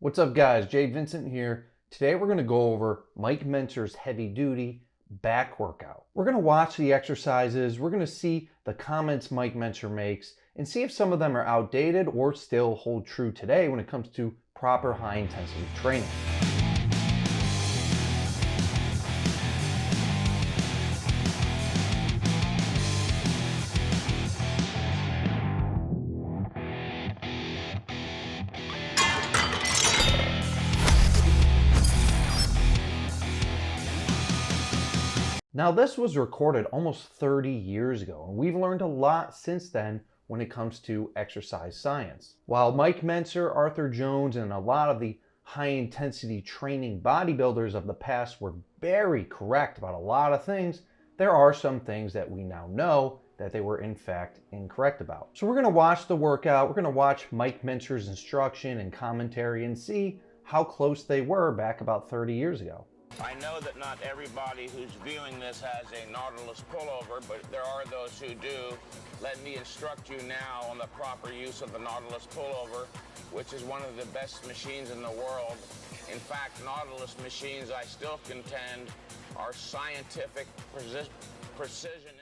What's up guys, Jay Vincent here. Today we're going to go over Mike Mentzer's heavy duty back workout. We're going to watch the exercises, we're going to see the comments Mike Mentzer makes and see if some of them are outdated or still hold true today when it comes to proper high intensity training. Now this was recorded almost 30 years ago, and we've learned a lot since then when it comes to exercise science. While Mike Mentzer, Arthur Jones, and a lot of the high-intensity training bodybuilders of the past were very correct about a lot of things, there are some things that we now know that they were in fact incorrect about. So we're going to watch the workout, we're going to watch Mike Mentzer's instruction and commentary and see how close they were back about 30 years ago. I know that not everybody who's viewing this has a Nautilus pullover, but there are those who do. Let me instruct you now on the proper use of the Nautilus pullover, which is one of the best machines in the world. In fact, Nautilus machines, I still contend, are scientific precision.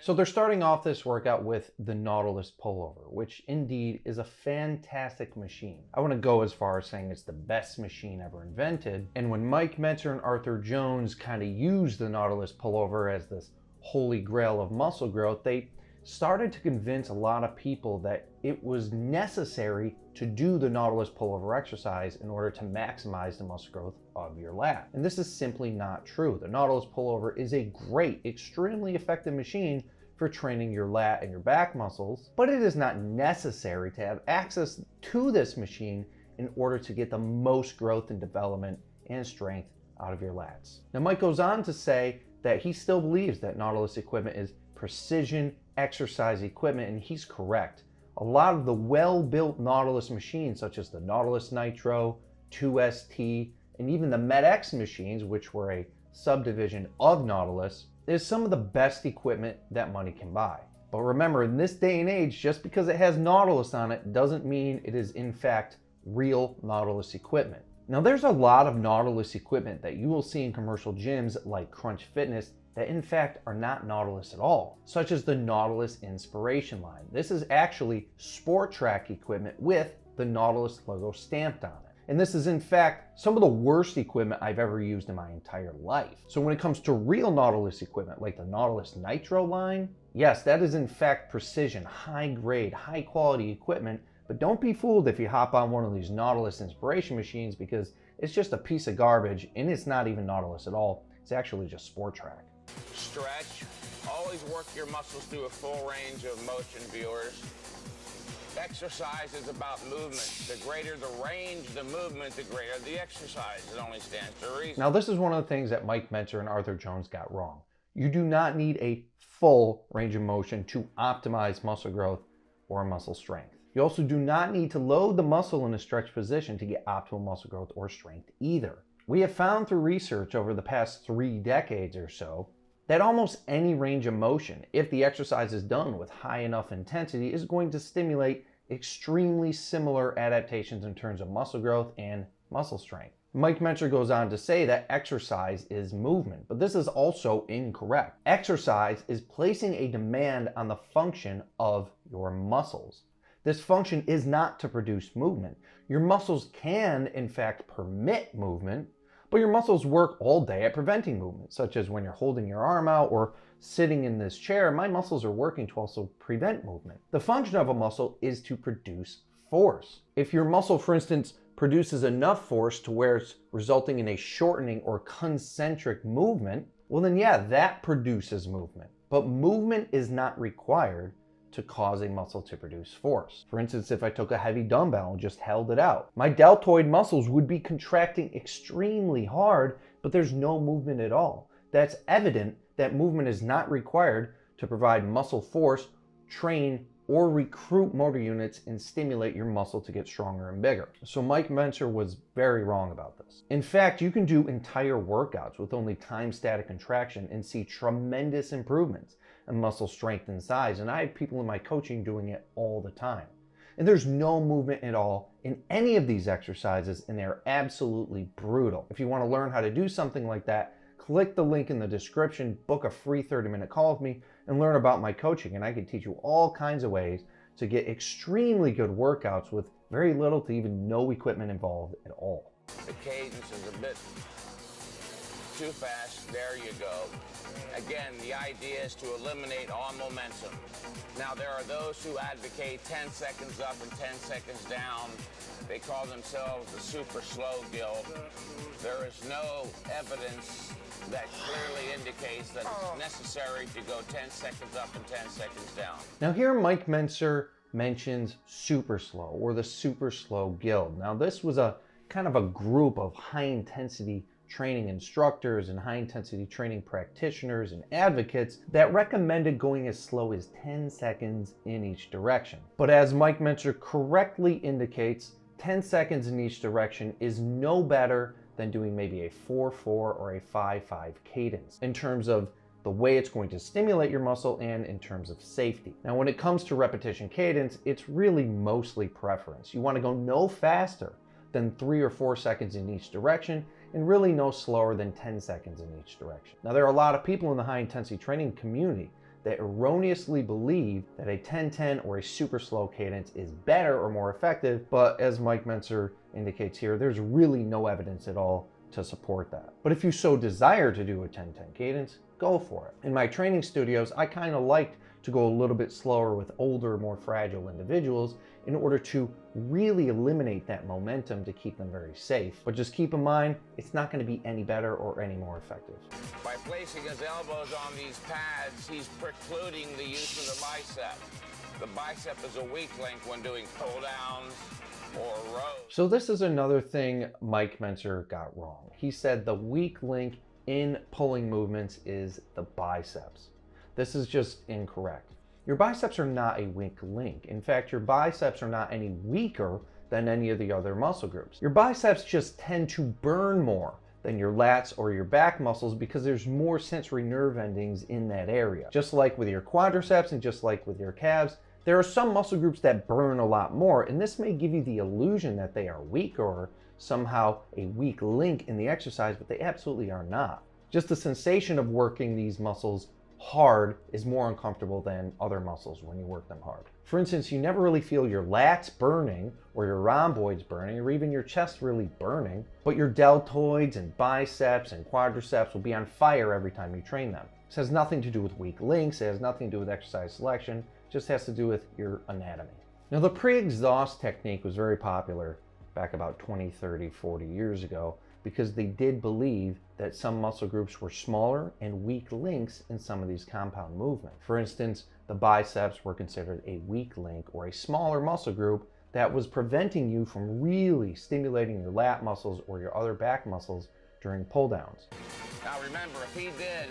So they're starting off this workout with the Nautilus pullover, which indeed is a fantastic machine. I want to go as far as saying it's the best machine ever invented. And when Mike Mentzer and Arthur Jones kind of used the Nautilus pullover as this holy grail of muscle growth, they started to convince a lot of people that it was necessary to do the Nautilus pullover exercise in order to maximize the muscle growth of your lat. And this is simply not true. The Nautilus pullover is a great, extremely effective machine for training your lat and your back muscles, but it is not necessary to have access to this machine in order to get the most growth and development and strength out of your lats. Now Mike goes on to say that he still believes that Nautilus equipment is precision exercise equipment, and he's correct. A lot of the well-built Nautilus machines, such as the Nautilus Nitro, 2ST, and even the MedX machines, which were a subdivision of Nautilus, is some of the best equipment that money can buy. But remember, in this day and age, just because it has Nautilus on it doesn't mean it is in fact real Nautilus equipment. Now there's a lot of Nautilus equipment that you will see in commercial gyms like Crunch Fitness that in fact are not Nautilus at all, such as the Nautilus Inspiration line. This is actually Sport Track equipment with the Nautilus logo stamped on it. And this is in fact some of the worst equipment I've ever used in my entire life. So when it comes to real Nautilus equipment like the Nautilus Nitro line, yes, that is in fact precision, high grade, high quality equipment, but don't be fooled if you hop on one of these Nautilus Inspiration machines, because it's just a piece of garbage and it's not even Nautilus at all. It's actually just Sport Track. Stretch. Always work your muscles through a full range of motion, viewers. Exercise is about movement. The greater the range, the movement, the greater the exercise. It only stands to reason. Now this is one of the things that Mike Mentzer and Arthur Jones got wrong. You do not need a full range of motion to optimize muscle growth or muscle strength. You also do not need to load the muscle in a stretch position to get optimal muscle growth or strength either. We have found through research over the past 3 decades or so that almost any range of motion, if the exercise is done with high enough intensity, is going to stimulate extremely similar adaptations in terms of muscle growth and muscle strength. Mike Mentzer goes on to say that exercise is movement, but this is also incorrect. Exercise is placing a demand on the function of your muscles. This function is not to produce movement. Your muscles can, in fact, permit movement, but your muscles work all day at preventing movement, such as when you're holding your arm out or sitting in this chair. My muscles are working to also prevent movement. The function of a muscle is to produce force. If your muscle, for instance, produces enough force to where it's resulting in a shortening or concentric movement, well then yeah, that produces movement. But movement is not required to cause a muscle to produce force. For instance, if I took a heavy dumbbell and just held it out, my deltoid muscles would be contracting extremely hard, but there's no movement at all. That's evident that movement is not required to provide muscle force, train, or recruit motor units and stimulate your muscle to get stronger and bigger. So Mike Mentzer was very wrong about this. In fact, you can do entire workouts with only time static contraction and see tremendous improvements in muscle strength and size. And I have people in my coaching doing it all the time. and there's no movement at all in any of these exercises, and they're absolutely brutal. If you want to learn how to do something like that, click the link in the description, book a free 30-minute call with me, and learn about my coaching, and I can teach you all kinds of ways to get extremely good workouts with very little to even no equipment involved at all. The cadence is a bit too fast. There you go. Again, the idea is to eliminate all momentum. Now, there are those who advocate 10 seconds up and 10 seconds down. They call themselves the super slow guild. There is no evidence that clearly indicates that it's necessary to go 10 seconds up and 10 seconds down. Now here Mike Mentzer mentions super slow, or the super slow guild. Now this was a kind of a group of high intensity training instructors and high intensity training practitioners and advocates that recommended going as slow as 10 seconds in each direction. But as Mike Mentzer correctly indicates, 10 seconds in each direction is no better than doing maybe a 4-4 or a 5-5 cadence in terms of the way it's going to stimulate your muscle and in terms of safety. Now, when it comes to repetition cadence, it's really mostly preference. You want to go no faster than 3 or 4 seconds in each direction, and really no slower than 10 seconds in each direction. Now, there are a lot of people in the high intensity training community that erroneously believe that a 10-10 or a super slow cadence is better or more effective, but as Mike Mentzer indicates here, there's really no evidence at all to support that. But if you so desire to do a 10-10 cadence, go for it. In my training studios, I kind of liked to go a little bit slower with older, more fragile individuals in order to really eliminate that momentum to keep them very safe. But just keep in mind, it's not going to be any better or any more effective. By placing his elbows on these pads, he's precluding the use of the bicep. The bicep is a weak link when doing pull downs or rows. So this is another thing Mike Mentzer got wrong. He said the weak link in pulling movements is the biceps. This is just incorrect. Your biceps are not a weak link. In fact, your biceps are not any weaker than any of the other muscle groups. Your biceps just tend to burn more than your lats or your back muscles because there's more sensory nerve endings in that area. Just like with your quadriceps and just like with your calves, there are some muscle groups that burn a lot more, and this may give you the illusion that they are weak or somehow a weak link in the exercise, but they absolutely are not. Just the sensation of working these muscles hard is more uncomfortable than other muscles when you work them hard. For instance, you never really feel your lats burning or your rhomboids burning or even your chest really burning, but your deltoids and biceps and quadriceps will be on fire every time you train them. This has nothing to do with weak links, it has nothing to do with exercise selection, it just has to do with your anatomy. Now, the pre-exhaust technique was very popular back about 20, 30, 40 years ago because they did believe that some muscle groups were smaller and weak links in some of these compound movements. For instance, the biceps were considered a weak link or a smaller muscle group that was preventing you from really stimulating your lat muscles or your other back muscles during pull downs. Now remember, if he did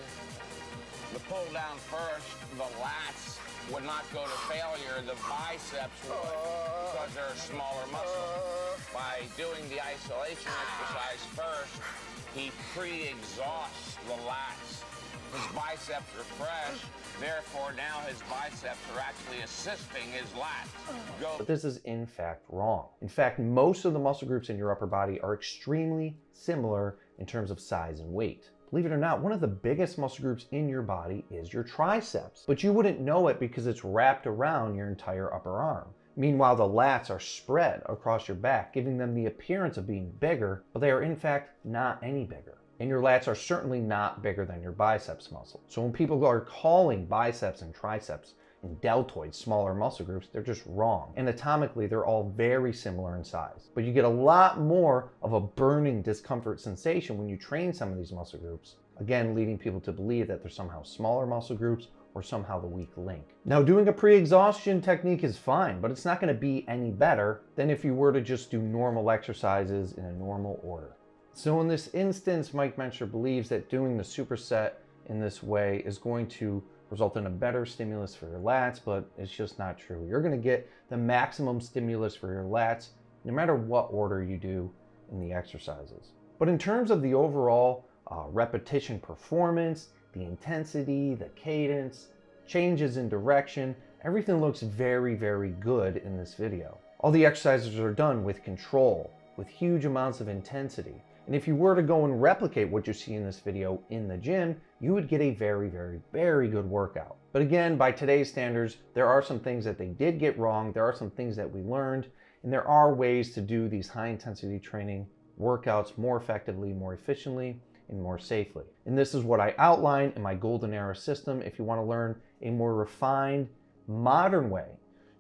the pull down first, the lats would not go to failure, the biceps would, because they're a smaller muscle. By doing the isolation exercise first, he pre-exhausts the lats. His biceps are fresh, therefore now his biceps are actually assisting his lats. But this is in fact wrong. In fact, most of the muscle groups in your upper body are extremely similar in terms of size and weight. Believe it or not, one of the biggest muscle groups in your body is your triceps, but you wouldn't know it because it's wrapped around your entire upper arm. Meanwhile, the lats are spread across your back, giving them the appearance of being bigger, but they are in fact not any bigger. And your lats are certainly not bigger than your biceps muscle. So when people are calling biceps and triceps and deltoids smaller muscle groups, they're just wrong. Anatomically, they're all very similar in size. But you get a lot more of a burning discomfort sensation when you train some of these muscle groups, again, leading people to believe that they're somehow smaller muscle groups or somehow the weak link. Now, doing a pre-exhaustion technique is fine, but it's not going to be any better than if you were to just do normal exercises in a normal order. So in this instance, Mike Mentzer believes that doing the superset in this way is going to result in a better stimulus for your lats, but it's just not true. You're going to get the maximum stimulus for your lats no matter what order you do in the exercises. But in terms of the overall repetition performance, the intensity, the cadence, changes in direction, Everything looks very, very good in this video. All the exercises are done with control, with huge amounts of intensity. And if you were to go and replicate what you see in this video in the gym, you would get a very, very, very good workout. But again, by today's standards, there are some things that they did get wrong. There are some things that we learned, and there are ways to do these high intensity training workouts more effectively, more efficiently, and more safely. And this is what I outline in my golden era system. If you want to learn a more refined, modern way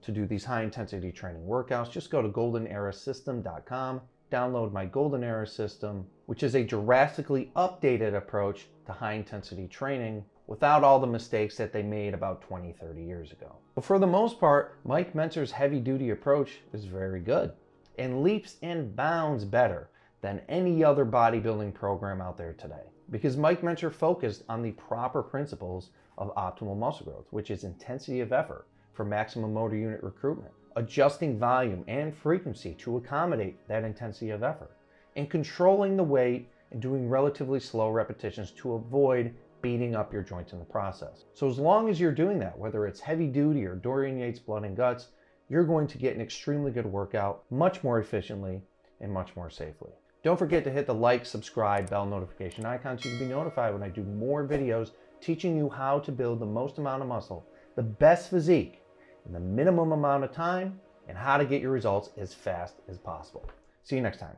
to do these high intensity training workouts, just go to goldenerasystem.com. Download my Golden Era system, which is a drastically updated approach to high intensity training without all the mistakes that they made about 20, 30 years ago. But for the most part, Mike Mentzer's heavy duty approach is very good and leaps and bounds better than any other bodybuilding program out there today. Because Mike Mentzer focused on the proper principles of optimal muscle growth, which is intensity of effort for maximum motor unit recruitment, adjusting volume and frequency to accommodate that intensity of effort, and controlling the weight and doing relatively slow repetitions to avoid beating up your joints in the process. So as long as you're doing that, whether it's heavy duty or Dorian Yates blood and guts, you're going to get an extremely good workout much more efficiently and much more safely. Don't forget to hit the like, subscribe, bell notification icon so you can be notified when I do more videos teaching you how to build the most amount of muscle, the best physique, in the minimum amount of time, and how to get your results as fast as possible. See you next time.